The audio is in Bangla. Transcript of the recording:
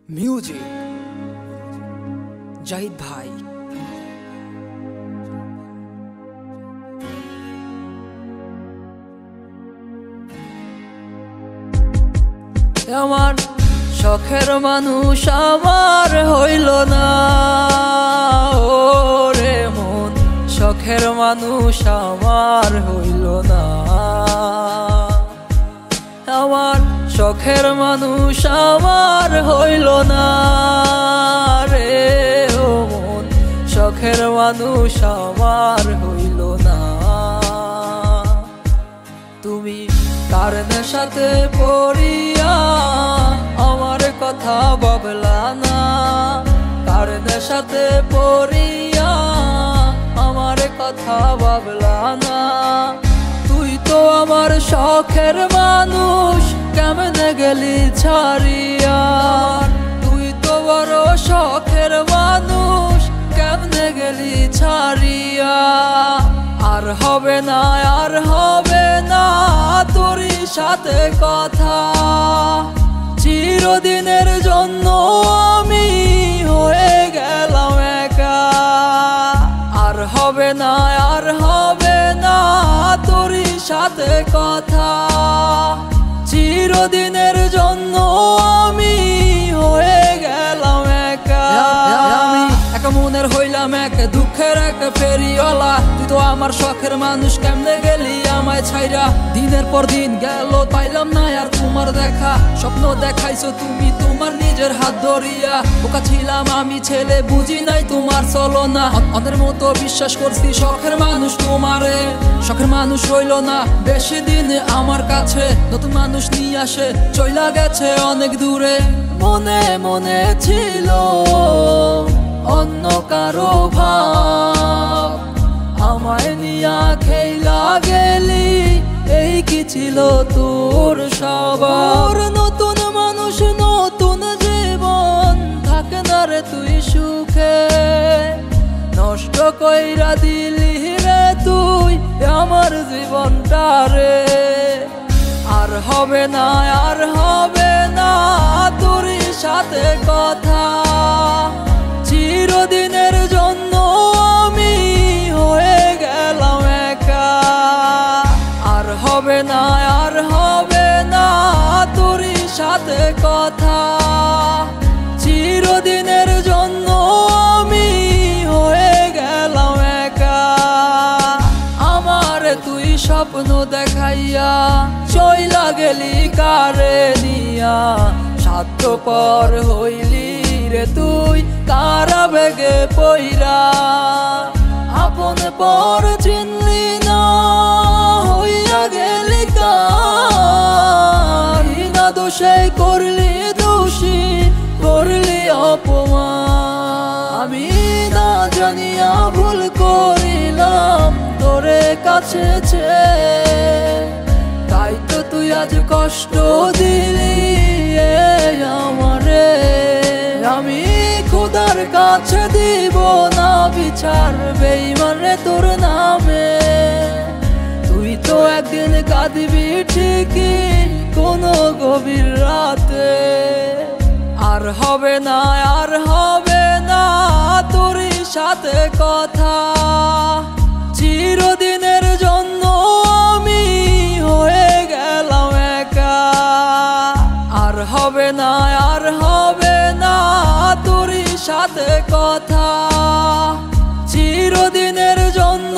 মিউজিক জাহিদ ভাই। আমার শখের মানুষ আমার হইল না, ওরে মন শখের মানুষ আমার হইল না। আমার শখের মানুষ আমার হইল না রে, ও মন শখের মানুষ আমার হইল না। তুমি কার নেশাতে পড়িয়া আমার কথা ভাবলা না, কার নেশাতে পড়িয়া আমার কথা ভাবলা না। তুই তো আমার শখের মানুষ, কেমনে গেলি ছাড়িয়া। তুই তো বড় শখের মানুষ, কেমনে গেলি ছাড়িয়া। আর হবে না, আর হবে না তোর সাথে কথা, চিরদিনের জন্য আমি হয়ে গেলাম একা। আর হবে না, আর হবে না তোর সাথে কথা, চিরদিনের জন্য আমি হয়ে গেলাম একা। আমি একা মনের হইলাম এক দুঃখের এক ফেরিওয়ালা। তুই তো আমার শখের মানুষ, কেমনে গেলি আমায় ছাইরা। দিনের পর দিন গেল পাইলাম না আর তোমার দেখা। স্বপ্ন দেখাইছো তুমি তোমার নিজের হাত ধরিয়া। বোকা ছিলাম আমি ছেলে, বুঝি নাই তোমার চলো না। অন্যের মতো বিশ্বাস করছি শখের মানুষ তোমারে, শখের মানুষ রইল না বেশি দিন আমার কাছে। নতুন মানুষ নিয়ে আসে চইলা গেছে অনেক দূরে। মনে মনে ছিল অন্য কারো ভাব, আমায় নিয়া খেলা গেলি, এই কি ছিল তোর স্বভাব। নতুন মানুষ নতুন জীবন, থাকে না রে তুই সুখে। নষ্ট কইরা দিলি রে তুই আমার জীবনটা রে। আর হবে না, আর হবে না তোর সাথে কথা, চিরদিনের জন্য আমি হয়ে গেলাম একা। আর হবে না, আর হবে না তোর সাথে কথা, চিরদিনের জন্য আমি হয়ে গেলাম একা। আমার তুই স্বপ্ন দেখাইয়া চইলা গেলি কারে নিয়া। স্বার্থপর হইলি রে তুই কার বেগে পইরা। আপন পর চিনলি না, হইয়া গেলি কার। না দোষে করলি দোষী, করলি অপমান। আমি না জানিয়া ভুল করিলাম তোরে কাছে তাই তো তুই আজ কষ্ট দিলি আমারে। আমি খোদার কাছে দিব না বিচার বেঈমান রে তোর নামে। তুই তো একদিন কাঁদবি ঠিকই কোনো গভীর রাতে। আর হবে না, আর হবে না তোর সাথে কথা, চিরদিনের জন্য আমি হয়ে গেলাম একা। আর হবে না, আর হবে না তোর সাথে কথা, চিরদিনের জন্য